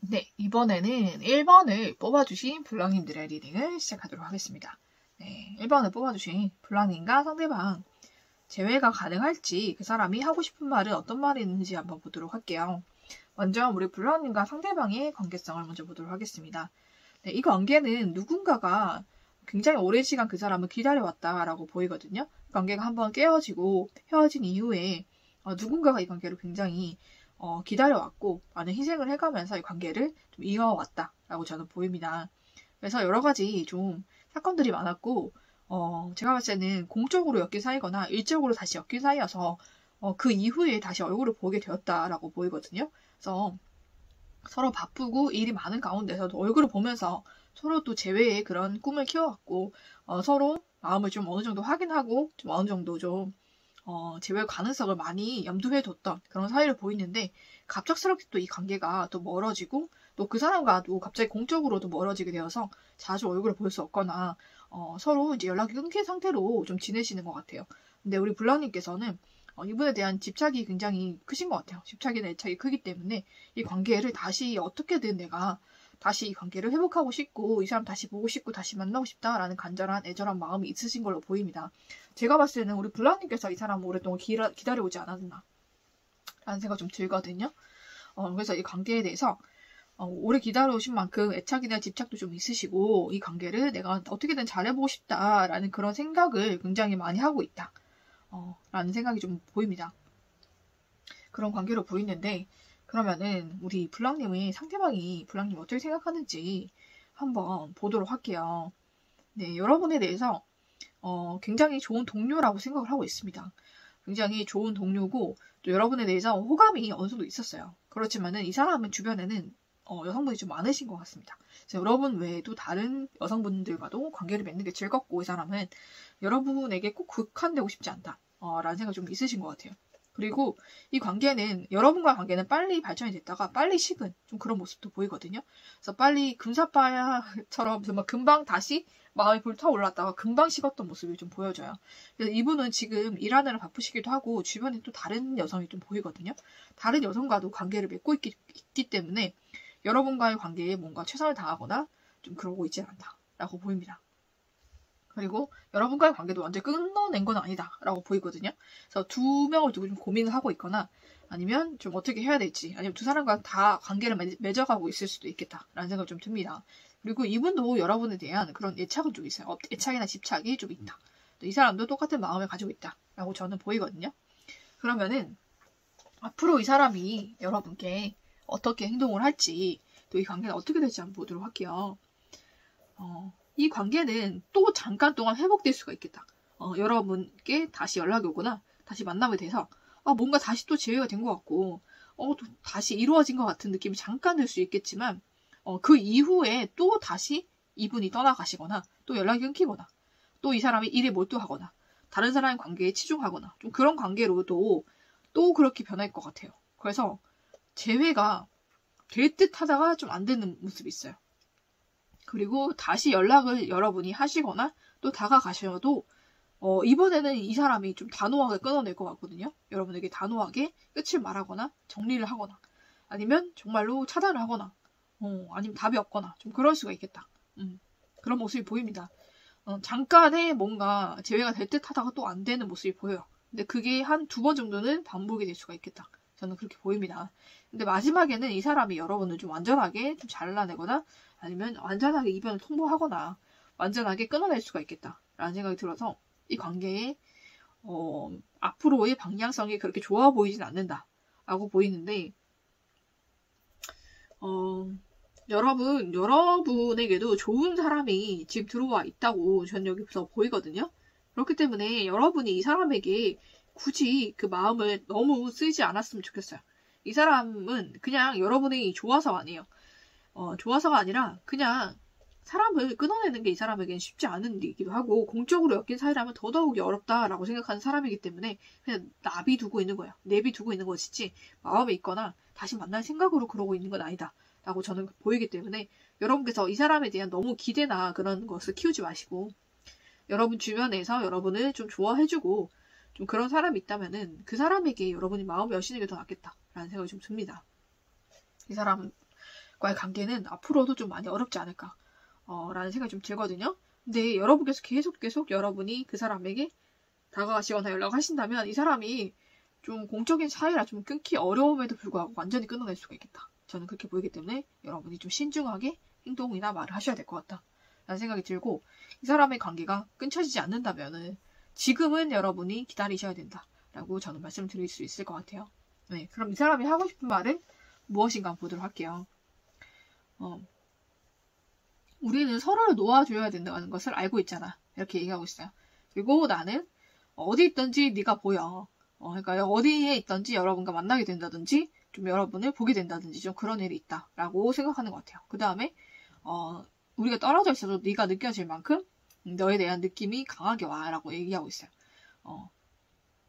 네, 이번에는 1번을 뽑아주신 블랑님들의 리딩을 시작하도록 하겠습니다. 네, 1번을 뽑아주신 블랑님과 상대방 재회가 가능할지 그 사람이 하고 싶은 말은 어떤 말이 있는지 한번 보도록 할게요. 먼저 우리 블랑님과 상대방의 관계성을 먼저 보도록 하겠습니다. 네, 이 관계는 누군가가 굉장히 오랜 시간 그 사람을 기다려왔다라고 보이거든요. 관계가 한번 깨어지고 헤어진 이후에 누군가가 이 관계를 굉장히 기다려왔고 많은 희생을 해가면서 이 관계를 좀 이어왔다라고 저는 보입니다. 그래서 여러 가지 좀 사건들이 많았고 제가 봤을 때는 공적으로 엮인 사이거나 일적으로 다시 엮인 사이여서 그 이후에 다시 얼굴을 보게 되었다라고 보이거든요. 그래서 서로 바쁘고 일이 많은 가운데서도 얼굴을 보면서 서로 또 재회의 그런 꿈을 키워왔고 서로 마음을 좀 어느 정도 확인하고 좀 어느 정도 좀 재회 가능성을 많이 염두에 뒀던 그런 사이를 보이는데 갑작스럽게 또 이 관계가 또 멀어지고 또 그 사람과도 갑자기 공적으로도 멀어지게 되어서 자주 얼굴을 볼 수 없거나 서로 이제 연락이 끊긴 상태로 좀 지내시는 것 같아요. 근데 우리 블랑님께서는 이분에 대한 집착이 굉장히 크신 것 같아요. 집착이나 애착이 크기 때문에 이 관계를 다시 어떻게든 내가 다시 이 관계를 회복하고 싶고 이 사람 다시 보고 싶고 다시 만나고 싶다라는 간절한 애절한 마음이 있으신 걸로 보입니다. 제가 봤을 때는 우리 블랑님께서 이 사람을 오랫동안 기다려오지 않았나 라는 생각이 좀 들거든요. 그래서 이 관계에 대해서 오래 기다려오신 만큼 애착이나 집착도 좀 있으시고 이 관계를 내가 어떻게든 잘해보고 싶다라는 그런 생각을 굉장히 많이 하고 있다 라는 생각이 좀 보입니다. 그런 관계로 보이는데 그러면은 우리 블랑님의 상대방이 블랑님 어떻게 생각하는지 한번 보도록 할게요. 네, 여러분에 대해서 굉장히 좋은 동료라고 생각을 하고 있습니다. 굉장히 좋은 동료고 또 여러분에 대해서 호감이 어느 정도 있었어요. 그렇지만은 이 사람은 주변에는 여성분이 좀 많으신 것 같습니다. 그래서 여러분 외에도 다른 여성분들과도 관계를 맺는 게 즐겁고 이 사람은 여러분에게 꼭 극한되고 싶지 않다 라는 생각이 좀 있으신 것 같아요. 그리고 이 관계는 여러분과의 관계는 빨리 발전이 됐다가 빨리 식은 좀 그런 모습도 보이거든요. 그래서 빨리 금사빠야처럼 정말 금방 다시 마음이 불타올랐다가 금방 식었던 모습이 좀 보여져요. 그래서 이분은 지금 일하느라 바쁘시기도 하고 주변에 또 다른 여성이 좀 보이거든요. 다른 여성과도 관계를 맺고 있기 때문에 여러분과의 관계에 뭔가 최선을 다하거나 좀 그러고 있지 않다라고 보입니다. 그리고 여러분과의 관계도 완전히 끊어낸 건 아니다라고 보이거든요. 그래서 두 명을 두고 좀 고민을 하고 있거나 아니면 좀 어떻게 해야 될지 아니면 두 사람과 다 관계를 맺어가고 있을 수도 있겠다라는 생각이 좀 듭니다. 그리고 이분도 여러분에 대한 그런 애착은 좀 있어요. 애착이나 집착이 좀 있다. 또 이 사람도 똑같은 마음을 가지고 있다라고 저는 보이거든요. 그러면은 앞으로 이 사람이 여러분께 어떻게 행동을 할지 또 이 관계가 어떻게 될지 한번 보도록 할게요. 이 관계는 또 잠깐 동안 회복될 수가 있겠다. 여러분께 다시 연락이 오거나 다시 만나게 돼서 뭔가 다시 또 재회가 된 것 같고 또 다시 이루어진 것 같은 느낌이 잠깐 들 수 있겠지만 그 이후에 또 다시 이분이 떠나가시거나 또 연락이 끊기거나 또 이 사람이 일에 몰두하거나 다른 사람의 관계에 치중하거나 좀 그런 관계로도 또 그렇게 변할 것 같아요. 그래서 재회가 될 듯 하다가 좀 안 되는 모습이 있어요. 그리고 다시 연락을 여러분이 하시거나 또 다가가셔도 이번에는 이 사람이 좀 단호하게 끊어낼 것 같거든요. 여러분에게 단호하게 끝을 말하거나 정리를 하거나 아니면 정말로 차단을 하거나 아니면 답이 없거나 좀 그럴 수가 있겠다. 그런 모습이 보입니다. 잠깐의 뭔가 재회가 될 듯 하다가 또 안 되는 모습이 보여요. 근데 그게 한 2번 정도는 반복이 될 수가 있겠다. 저는 그렇게 보입니다. 근데 마지막에는 이 사람이 여러분을 좀 완전하게 좀 잘라내거나 아니면 완전하게 이변을 통보하거나 완전하게 끊어낼 수가 있겠다라는 생각이 들어서 이 관계의 앞으로의 방향성이 그렇게 좋아 보이진 않는다라고 보이는데 여러분에게도 좋은 사람이 지금 들어와 있다고 저는 여기서 보이거든요. 그렇기 때문에 여러분이 이 사람에게 굳이 그 마음을 너무 쓰지 않았으면 좋겠어요. 이 사람은 그냥 여러분이 좋아서가 아니에요. 좋아서가 아니라 그냥 사람을 끊어내는 게 이 사람에게는 쉽지 않은 일이기도 하고 공적으로 엮인 사이라면 더더욱이 어렵다라고 생각하는 사람이기 때문에 그냥 내비두고 있는 거예요. 내비두고 있는 것이지 마음에 있거나 다시 만날 생각으로 그러고 있는 건 아니다 라고 저는 보이기 때문에 여러분께서 이 사람에 대한 너무 기대나 그런 것을 키우지 마시고 여러분 주변에서 여러분을 좀 좋아해주고 좀 그런 사람이 있다면은 그 사람에게 여러분이 마음을 여시는 게 더 낫겠다라는 생각이 좀 듭니다. 이 사람은 관계는 앞으로도 좀 많이 어렵지 않을까 라는 생각이 좀 들거든요. 근데 여러분께서 계속 여러분이 그 사람에게 다가가시거나 연락하신다면 이 사람이 좀 공적인 사이라 좀 끊기 어려움에도 불구하고 완전히 끊어낼 수가 있겠다. 저는 그렇게 보이기 때문에 여러분이 좀 신중하게 행동이나 말을 하셔야 될 것 같다. 라는 생각이 들고 이 사람의 관계가 끊쳐지지 않는다면은 지금은 여러분이 기다리셔야 된다. 라고 저는 말씀드릴 수 있을 것 같아요. 네, 그럼 이 사람이 하고 싶은 말은 무엇인가 보도록 할게요. 우리는 서로를 놓아줘야 된다는 것을 알고 있잖아. 이렇게 얘기하고 있어요. 그리고 나는 어디 있든지 네가 보여. 그러니까 어디에 있든지 여러분과 만나게 된다든지 좀 여러분을 보게 된다든지 좀 그런 일이 있다라고 생각하는 것 같아요. 그 다음에 우리가 떨어져 있어도 네가 느껴질 만큼 너에 대한 느낌이 강하게 와라고 얘기하고 있어요.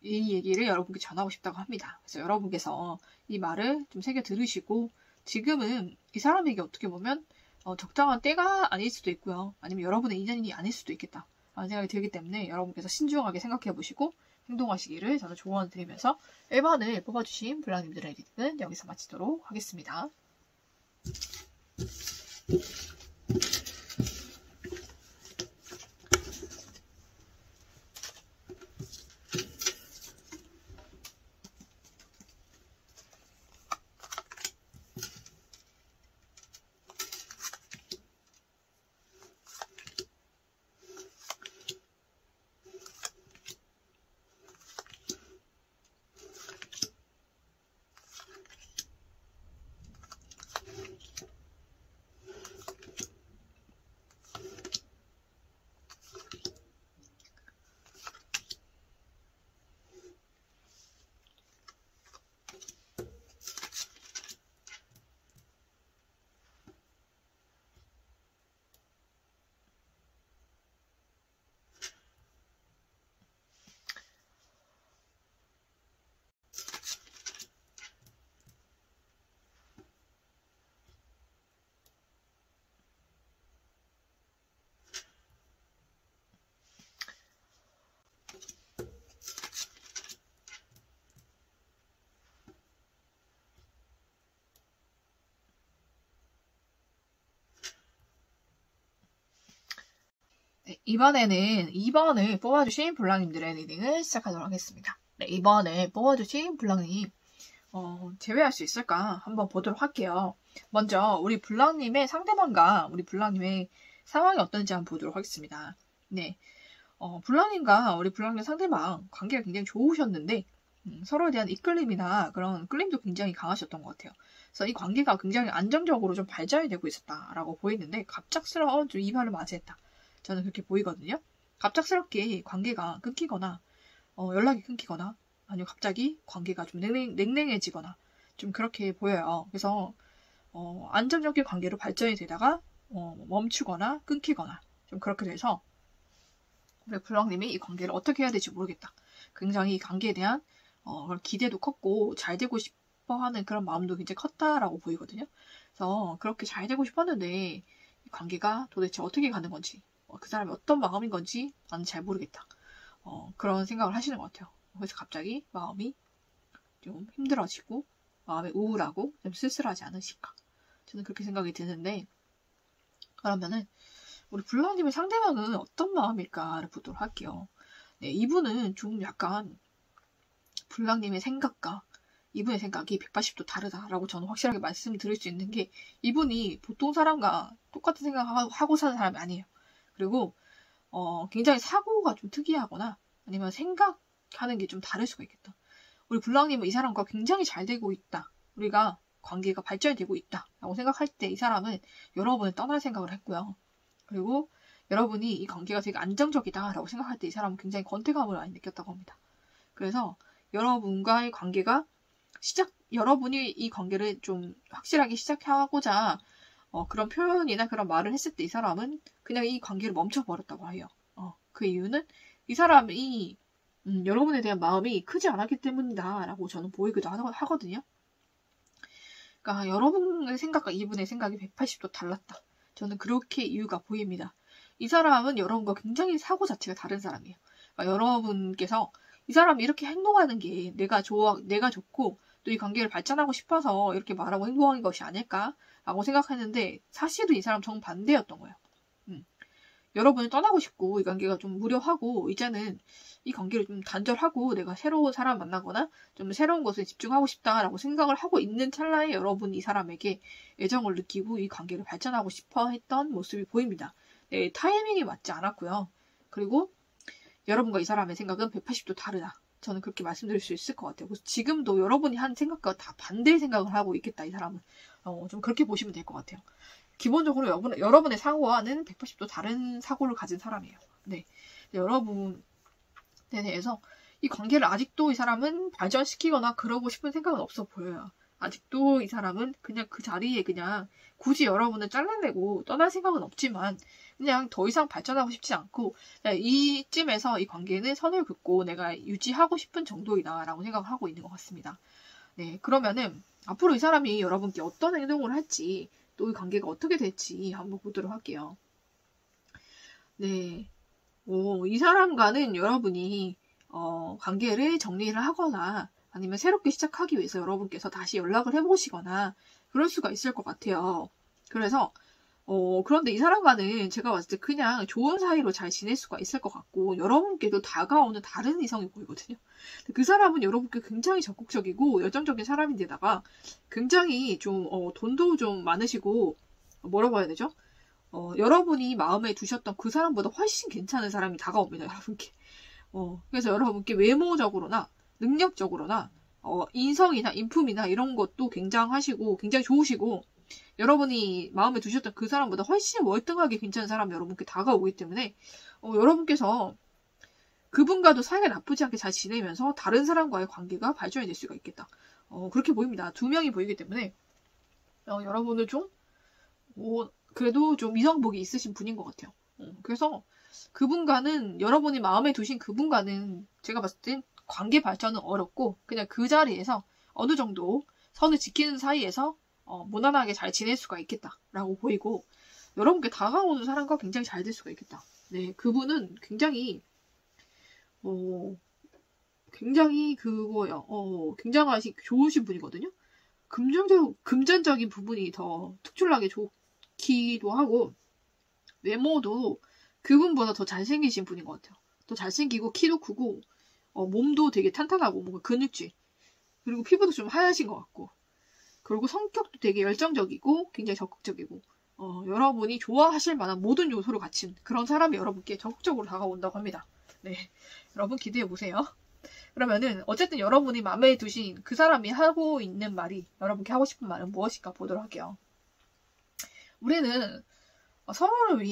이 얘기를 여러분께 전하고 싶다고 합니다. 그래서 여러분께서 이 말을 좀 새겨 들으시고 지금은 이 사람에게 어떻게 보면 적당한 때가 아닐 수도 있고요. 아니면 여러분의 인연이 아닐 수도 있겠다. 라는 생각이 들기 때문에 여러분께서 신중하게 생각해 보시고 행동하시기를 저는 조언드리면서 1번을 뽑아주신 블랑님들의 리딩은 여기서 마치도록 하겠습니다. 네, 이번에는 2번을 뽑아주신 블랑님들의 리딩을 시작하도록 하겠습니다. 네, 2번을 뽑아주신 블랑님 제외할 수 있을까 한번 보도록 할게요. 먼저 우리 블랑님의 상대방과 우리 블랑님의 상황이 어떤지 한번 보도록 하겠습니다. 네, 블랑님과 우리 블랑님 상대방 관계가 굉장히 좋으셨는데 서로에 대한 이끌림이나 그런 끌림도 굉장히 강하셨던 것 같아요. 그래서 이 관계가 굉장히 안정적으로 좀 발전이 되고 있었다라고 보이는데 갑작스러운 좀 이별을 맞이했다. 저는 그렇게 보이거든요. 갑작스럽게 관계가 끊기거나 연락이 끊기거나 아니면 갑자기 관계가 좀 냉랭해지거나 좀 그렇게 보여요. 그래서 안정적인 관계로 발전이 되다가 멈추거나 끊기거나 좀 그렇게 돼서 우리 블랑님이 이 관계를 어떻게 해야 될지 모르겠다. 굉장히 이 관계에 대한 기대도 컸고 잘 되고 싶어하는 그런 마음도 굉장히 컸다라고 보이거든요. 그래서 그렇게 잘 되고 싶었는데 이 관계가 도대체 어떻게 가는 건지 그 사람이 어떤 마음인 건지 나는 잘 모르겠다. 그런 생각을 하시는 것 같아요. 그래서 갑자기 마음이 좀 힘들어지고 마음이 우울하고 좀 쓸쓸하지 않으실까. 저는 그렇게 생각이 드는데 그러면은 우리 블랑님의 상대방은 어떤 마음일까를 보도록 할게요. 네, 이분은 좀 약간 블랑님의 생각과 이분의 생각이 180도 다르다라고 저는 확실하게 말씀드릴 수 있는 게 이분이 보통 사람과 똑같은 생각하고 사는 사람이 아니에요. 그리고 굉장히 사고가 좀 특이하거나 아니면 생각하는 게 좀 다를 수가 있겠다. 우리 블랑님은 이 사람과 굉장히 잘 되고 있다. 우리가 관계가 발전이 되고 있다. 라고 생각할 때 이 사람은 여러분을 떠날 생각을 했고요. 그리고 여러분이 이 관계가 되게 안정적이다. 라고 생각할 때 이 사람은 굉장히 권태감을 많이 느꼈다고 합니다. 그래서 여러분과의 관계가 여러분이 이 관계를 좀 확실하게 시작하고자 그런 표현이나 그런 말을 했을 때 이 사람은 그냥 이 관계를 멈춰버렸다고 해요. 그 이유는 이 사람이 여러분에 대한 마음이 크지 않았기 때문이다 라고 저는 보이기도 하거든요. 그러니까 여러분의 생각과 이분의 생각이 180도 달랐다. 저는 그렇게 이유가 보입니다. 이 사람은 여러분과 굉장히 사고 자체가 다른 사람이에요. 그러니까 여러분께서 이 사람이 이렇게 행동하는 게 내가 좋고 또 이 관계를 발전하고 싶어서 이렇게 말하고 행동하는 것이 아닐까라는 라고 생각했는데 사실은 이 사람 정반대였던 거예요. 여러분을 떠나고 싶고 이 관계가 좀 무료하고 이제는 이 관계를 좀 단절하고 내가 새로운 사람 만나거나 좀 새로운 것에 집중하고 싶다라고 생각을 하고 있는 찰나에 여러분 이 사람에게 애정을 느끼고 이 관계를 발전하고 싶어 했던 모습이 보입니다. 네, 타이밍이 맞지 않았고요. 그리고 여러분과 이 사람의 생각은 180도 다르다. 저는 그렇게 말씀드릴 수 있을 것 같아요. 그래서 지금도 여러분이 한 생각과 다 반대의 생각을 하고 있겠다, 이 사람은. 좀 그렇게 보시면 될 것 같아요. 기본적으로 여러분의 사고와는 180도 다른 사고를 가진 사람이에요. 네. 여러분에 대해서 이 관계를 아직도 이 사람은 발전시키거나 그러고 싶은 생각은 없어 보여요. 아직도 이 사람은 그냥 그 자리에 그냥 굳이 여러분을 잘라내고 떠날 생각은 없지만 그냥 더 이상 발전하고 싶지 않고 이쯤에서 이 관계는 선을 긋고 내가 유지하고 싶은 정도이다라고 생각을 하고 있는 것 같습니다. 네, 그러면은 앞으로 이 사람이 여러분께 어떤 행동을 할지 또 이 관계가 어떻게 될지 한번 보도록 할게요. 네, 이 사람과는 여러분이 관계를 정리를 하거나 아니면 새롭게 시작하기 위해서 여러분께서 다시 연락을 해보시거나 그럴 수가 있을 것 같아요. 그래서 그런데 이 사람과는 제가 봤을 때 그냥 좋은 사이로 잘 지낼 수가 있을 것 같고 여러분께도 다가오는 다른 이성이 보이거든요. 그 사람은 여러분께 굉장히 적극적이고 열정적인 사람인데다가 굉장히 좀 돈도 좀 많으시고 뭐라고 해야 되죠? 여러분이 마음에 두셨던 그 사람보다 훨씬 괜찮은 사람이 다가옵니다. 여러분께. 그래서 여러분께 외모적으로나 능력적으로나 인성이나 인품이나 이런 것도 굉장하시고 굉장히 좋으시고 여러분이 마음에 두셨던 그 사람보다 훨씬 월등하게 괜찮은 사람이 여러분께 다가오기 때문에 여러분께서 그분과도 사이가 나쁘지 않게 잘 지내면서 다른 사람과의 관계가 발전이 될 수가 있겠다. 그렇게 보입니다. 두 명이 보이기 때문에 여러분을 좀 그래도 좀 이성복이 있으신 분인 것 같아요. 그래서 그분과는 여러분이 마음에 두신 그분과는 제가 봤을 땐 관계 발전은 어렵고 그냥 그 자리에서 어느 정도 선을 지키는 사이에서 무난하게 잘 지낼 수가 있겠다라고 보이고 여러분께 다가오는 사람과 굉장히 잘 될 수가 있겠다. 네, 그분은 굉장히 굉장히 좋으신 분이거든요. 금전적인 부분이 더 특출나게 좋기도 하고 외모도 그분보다 더 잘생기신 분인 것 같아요. 더 잘생기고 키도 크고 몸도 되게 탄탄하고 뭔가 근육질 그리고 피부도 좀 하얗신 것 같고 그리고 성격도 되게 열정적이고 굉장히 적극적이고 여러분이 좋아하실 만한 모든 요소를 갖춘 그런 사람이 여러분께 적극적으로 다가온다고 합니다. 네, 여러분 기대해보세요. 그러면은 어쨌든 여러분이 마음에 두신 그 사람이 하고 있는 말이 여러분께 하고 싶은 말은 무엇일까 보도록 할게요. 우리는 서로를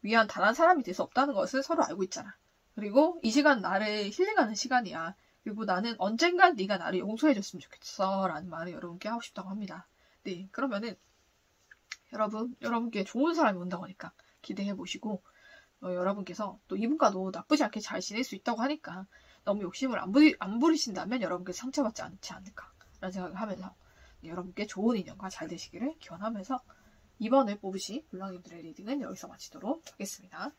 위한 단 한 사람이 될 수 없다는 것을 서로 알고 있잖아. 그리고 이 시간 나를 힐링하는 시간이야. 그리고 나는 언젠간 네가 나를 용서해줬으면 좋겠어 라는 말을 여러분께 하고 싶다고 합니다. 네, 그러면은 여러분께 좋은 사람이 온다고 하니까 기대해보시고 여러분께서 또 이분과도 나쁘지 않게 잘 지낼 수 있다고 하니까 너무 욕심을 안 부리신다면 여러분께서 상처받지 않지 않을까 라는 생각을 하면서 여러분께 좋은 인연과 잘 되시기를 기원하면서 이번에 뽑으신 블랑님들의 리딩은 여기서 마치도록 하겠습니다.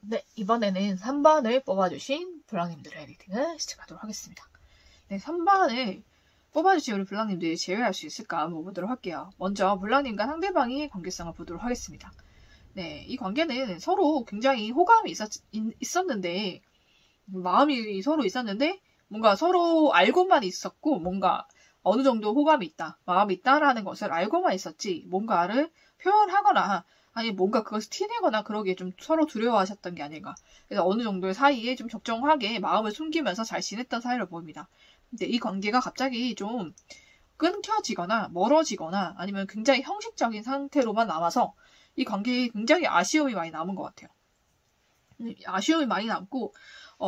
네, 이번에는 3번을 뽑아주신 블랑님들의 리딩을 시작하도록 하겠습니다. 네, 3번을 뽑아주신 우리 블랑님들이 제외할 수 있을까 한번 보도록 할게요. 먼저 블랑님과 상대방의 관계성을 보도록 하겠습니다. 네, 이 관계는 서로 굉장히 호감이 있었는데 마음이 서로 있었는데 뭔가 서로 알고만 있었고 뭔가 어느 정도 호감이 있다, 마음이 있다라는 것을 알고만 있었지 뭔가를 표현하거나 아니 뭔가 그것을 티내거나 그러기에 좀 서로 두려워하셨던 게 아닐까. 그래서 어느 정도의 사이에 좀 적정하게 마음을 숨기면서 잘 지냈던 사이로 보입니다. 근데 이 관계가 갑자기 좀 끊겨지거나 멀어지거나 아니면 굉장히 형식적인 상태로만 남아서 이 관계에 굉장히 아쉬움이 많이 남은 것 같아요. 아쉬움이 많이 남고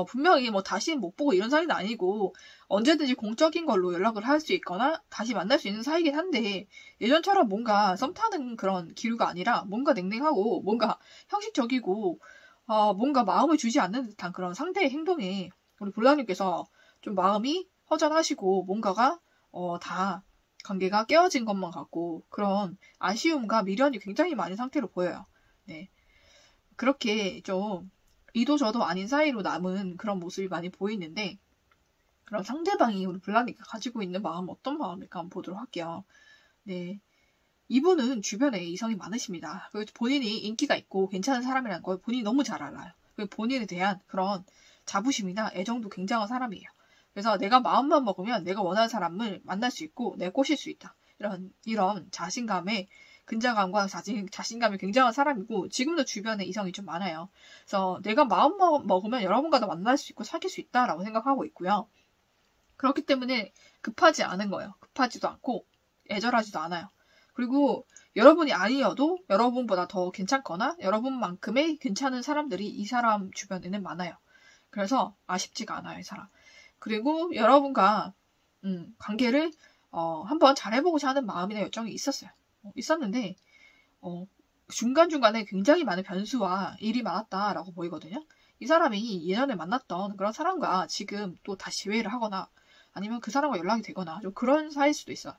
분명히 뭐 다시 못 보고 이런 사이는 아니고 언제든지 공적인 걸로 연락을 할 수 있거나 다시 만날 수 있는 사이긴 한데 예전처럼 뭔가 썸 타는 그런 기류가 아니라 뭔가 냉랭하고 뭔가 형식적이고 뭔가 마음을 주지 않는 듯한 그런 상대의 행동에 우리 볼라님께서 좀 마음이 허전하시고 뭔가가 다 관계가 깨어진 것만 같고 그런 아쉬움과 미련이 굉장히 많은 상태로 보여요. 네. 그렇게 좀 이도 저도 아닌 사이로 남은 그런 모습이 많이 보이는데 그럼 상대방이 우리 블라니가 가지고 있는 마음 어떤 마음일까 한번 보도록 할게요. 네. 이분은 주변에 이성이 많으십니다. 그리고 본인이 인기가 있고 괜찮은 사람이라는 걸 본인이 너무 잘 알아요. 그리고 본인에 대한 그런 자부심이나 애정도 굉장한 사람이에요. 그래서 내가 마음만 먹으면 내가 원하는 사람을 만날 수 있고 내가 꼬실 수 있다. 이런 자신감에 근자감과 자신감이 굉장한 사람이고 지금도 주변에 이성이 좀 많아요. 그래서 내가 마음만 먹으면 여러분과도 만날 수 있고 사귈 수 있다라고 생각하고 있고요. 그렇기 때문에 급하지 않은 거예요. 급하지도 않고 애절하지도 않아요. 그리고 여러분이 아니어도 여러분보다 더 괜찮거나 여러분만큼의 괜찮은 사람들이 이 사람 주변에는 많아요. 그래서 아쉽지가 않아요, 이 사람. 그리고 여러분과 관계를 한번 잘해보고자 하는 마음이나 열정이 있었어요. 있었는데 중간중간에 굉장히 많은 변수와 일이 많았다라고 보이거든요. 이 사람이 예전에 만났던 그런 사람과 지금 또 다시 재회를 하거나 아니면 그 사람과 연락이 되거나 좀 그런 사이일 수도 있어요.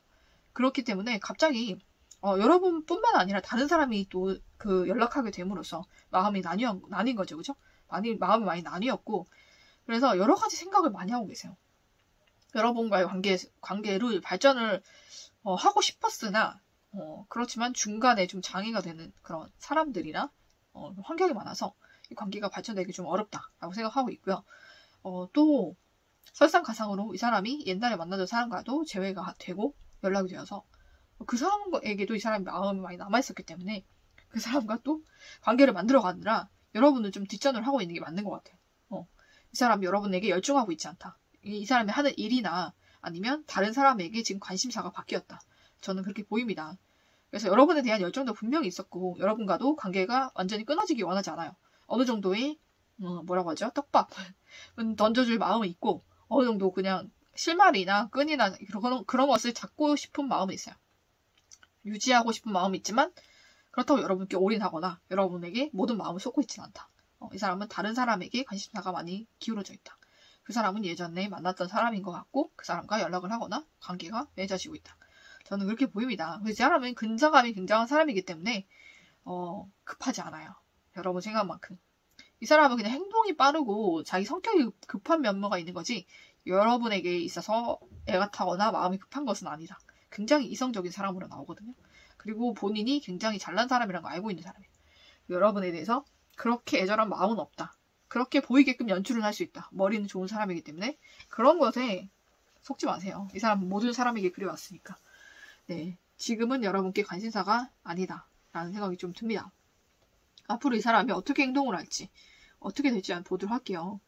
그렇기 때문에 갑자기 여러분뿐만 아니라 다른 사람이 또 그 연락하게 됨으로써 마음이 나뉜 거죠. 그죠? 마음이 많이 나뉘었고 그래서 여러 가지 생각을 많이 하고 계세요. 여러분과의 관계를 발전을 하고 싶었으나 그렇지만 중간에 좀 장애가 되는 그런 사람들이나 환경이 많아서 이 관계가 발전되기 좀 어렵다라고 생각하고 있고요. 또 설상가상으로 이 사람이 옛날에 만나던 사람과도 재회가 되고 연락이 되어서 그 사람에게도 이 사람이 마음이 많이 남아있었기 때문에 그 사람과 또 관계를 만들어가느라 여러분은 좀 뒷전을 하고 있는 게 맞는 것 같아요. 이 사람이 여러분에게 열중하고 있지 않다. 이 사람이 하는 일이나 아니면 다른 사람에게 지금 관심사가 바뀌었다. 저는 그렇게 보입니다. 그래서 여러분에 대한 열정도 분명히 있었고 여러분과도 관계가 완전히 끊어지기 원하지 않아요. 어느 정도의 뭐라고 하죠? 떡밥은 던져줄 마음은 있고 어느 정도 그냥 실마리나 끈이나 그런 것을 잡고 싶은 마음은 있어요. 유지하고 싶은 마음이 있지만 그렇다고 여러분께 올인하거나 여러분에게 모든 마음을 쏟고 있지는 않다. 이 사람은 다른 사람에게 관심사가 많이 기울어져 있다. 그 사람은 예전에 만났던 사람인 것 같고 그 사람과 연락을 하거나 관계가 맺어지고 있다. 저는 그렇게 보입니다. 이 사람은 근자감이 굉장한 사람이기 때문에 급하지 않아요. 여러분 생각만큼. 이 사람은 그냥 행동이 빠르고 자기 성격이 급한 면모가 있는 거지 여러분에게 있어서 애가 타거나 마음이 급한 것은 아니다. 굉장히 이성적인 사람으로 나오거든요. 그리고 본인이 굉장히 잘난 사람이라는 걸 알고 있는 사람이에요. 여러분에 대해서 그렇게 애절한 마음은 없다. 그렇게 보이게끔 연출을 할 수 있다. 머리는 좋은 사람이기 때문에 그런 것에 속지 마세요. 이 사람은 모든 사람에게 그래왔으니까. 네, 지금은 여러분께 관심사가 아니다. 라는 생각이 좀 듭니다. 앞으로 이 사람이 어떻게 행동을 할지 어떻게 될지 한번 보도록 할게요.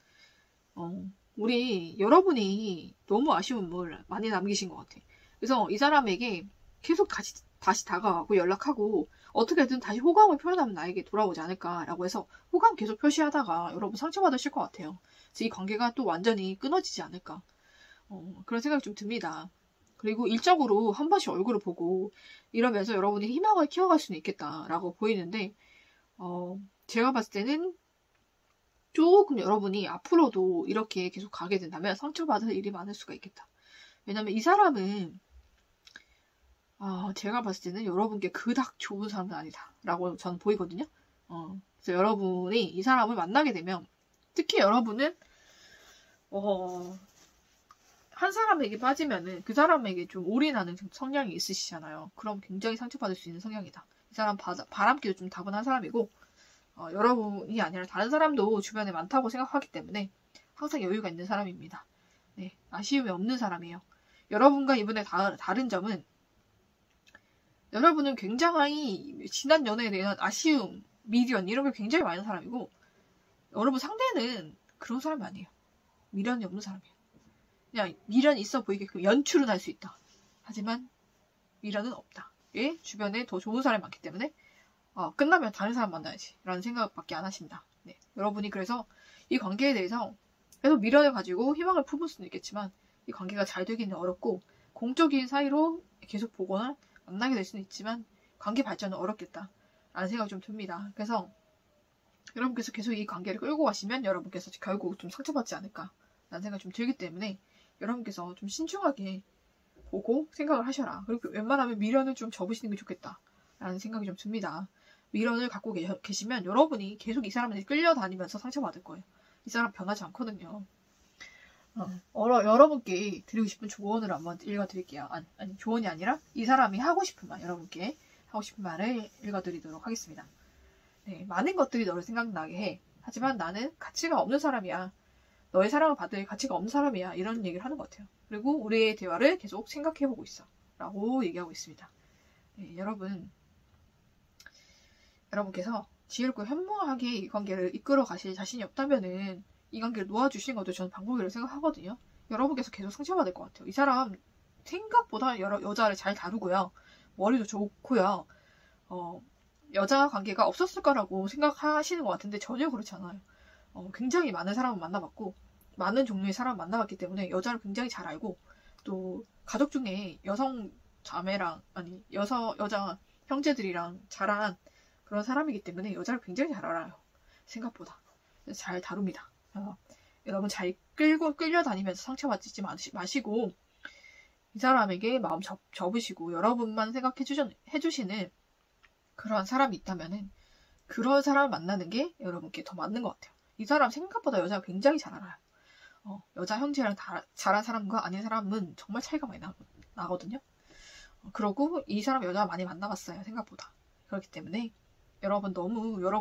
우리 여러분이 너무 아쉬움을 많이 남기신 것 같아. 그래서 이 사람에게 계속 다시 다가가고 연락하고 어떻게든 다시 호감을 표현하면 나에게 돌아오지 않을까라고 해서 호감 계속 표시하다가 여러분 상처받으실 것 같아요. 그래서 이 관계가 또 완전히 끊어지지 않을까 그런 생각이 좀 듭니다. 그리고 일적으로 한 번씩 얼굴을 보고 이러면서 여러분이 희망을 키워갈 수는 있겠다라고 보이는데 제가 봤을 때는 조금 여러분이 앞으로도 이렇게 계속 가게 된다면 상처받을 일이 많을 수가 있겠다. 왜냐면 이 사람은 제가 봤을 때는 여러분께 그닥 좋은 사람은 아니다 라고 저는 보이거든요. 그래서 여러분이 이 사람을 만나게 되면 특히 여러분은 한 사람에게 빠지면은 그 사람에게 좀 올인하는 성향이 있으시잖아요. 그럼 굉장히 상처받을 수 있는 성향이다. 이 사람 바람기도 좀 다분한 사람이고 여러분이 아니라 다른 사람도 주변에 많다고 생각하기 때문에 항상 여유가 있는 사람입니다. 네, 아쉬움이 없는 사람이에요. 여러분과 이분의 다른 점은 여러분은 굉장히 지난 연애에 대한 아쉬움, 미련 이런 게 굉장히 많은 사람이고 여러분 상대는 그런 사람이 아니에요. 미련이 없는 사람이에요. 그냥 미련이 있어 보이게끔 연출은 할 수 있다. 하지만 미련은 없다. 왜? 주변에 더 좋은 사람이 많기 때문에 끝나면 다른 사람 만나야지 라는 생각밖에 안 하신다. 네. 여러분이 그래서 이 관계에 대해서 계속 미련을 가지고 희망을 품을 수는 있겠지만 이 관계가 잘 되기는 어렵고 공적인 사이로 계속 보거나 만나게 될 수는 있지만 관계 발전은 어렵겠다 라는 생각이 좀 듭니다. 그래서 여러분께서 계속 이 관계를 끌고 가시면 여러분께서 결국 좀 상처받지 않을까 라는 생각이 좀 들기 때문에 여러분께서 좀 신중하게 보고 생각을 하셔라. 그리고 웬만하면 미련을 좀 접으시는 게 좋겠다 라는 생각이 좀 듭니다. 미련을 갖고 계시면 여러분이 계속 이 사람한테 끌려다니면서 상처받을 거예요. 이 사람 변하지 않거든요. 여러분께 드리고 싶은 조언을 한번 읽어드릴게요. 아니 조언이 아니라 이 사람이 하고 싶은 말, 여러분께 하고 싶은 말을 읽어드리도록 하겠습니다. 네, 많은 것들이 너를 생각나게 해. 하지만 나는 가치가 없는 사람이야. 너의 사랑을 받을 가치가 없는 사람이야. 이런 얘기를 하는 것 같아요. 그리고 우리의 대화를 계속 생각해보고 있어. 라고 얘기하고 있습니다. 네, 여러분께서 지혜롭고 현명하게 이 관계를 이끌어 가실 자신이 없다면은 이 관계를 놓아주시는 것도 저는 방법이라고 생각하거든요. 여러분께서 계속 상처받을 것 같아요. 이 사람 생각보다 여자를 잘 다루고요. 머리도 좋고요. 여자 관계가 없었을 거라고 생각하시는 것 같은데 전혀 그렇지 않아요. 굉장히 많은 사람을 만나봤고 많은 종류의 사람을 만나봤기 때문에 여자를 굉장히 잘 알고 또 가족 중에 여성 자매랑 여자 형제들이랑 자란 그런 사람이기 때문에 여자를 굉장히 잘 알아요. 생각보다 잘 다룹니다. 여러분 잘 끌려다니면서 상처받지 마시고 이 사람에게 마음 접으시고 여러분만 해주시는 그런 사람이 있다면은 그런 사람을 만나는 게 여러분께 더 맞는 것 같아요. 이 사람 생각보다 여자가 굉장히 잘 알아요. 여자 형제랑 잘한 사람과 아닌 사람은 정말 차이가 많이 나거든요. 그러고 이 사람 여자 많이 만나봤어요. 생각보다. 그렇기 때문에 여러분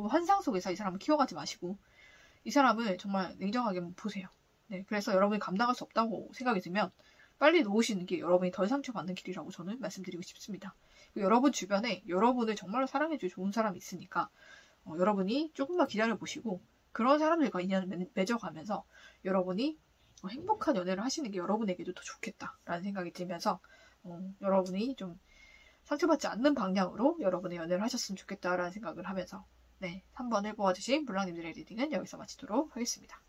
환상 속에서 이 사람을 키워가지 마시고 이 사람을 정말 냉정하게 보세요. 네, 그래서 여러분이 감당할 수 없다고 생각이 들면 빨리 놓으시는 게 여러분이 덜 상처받는 길이라고 저는 말씀드리고 싶습니다. 여러분 주변에 여러분을 정말로 사랑해줄 좋은 사람이 있으니까 여러분이 조금만 기다려보시고 그런 사람들과 인연을 맺어가면서 여러분이 행복한 연애를 하시는 게 여러분에게도 더 좋겠다라는 생각이 들면서 여러분이 좀 상처받지 않는 방향으로 여러분의 연애를 하셨으면 좋겠다라는 생각을 하면서 3번을 뽑아주신 블랑님들의 리딩은 여기서 마치도록 하겠습니다.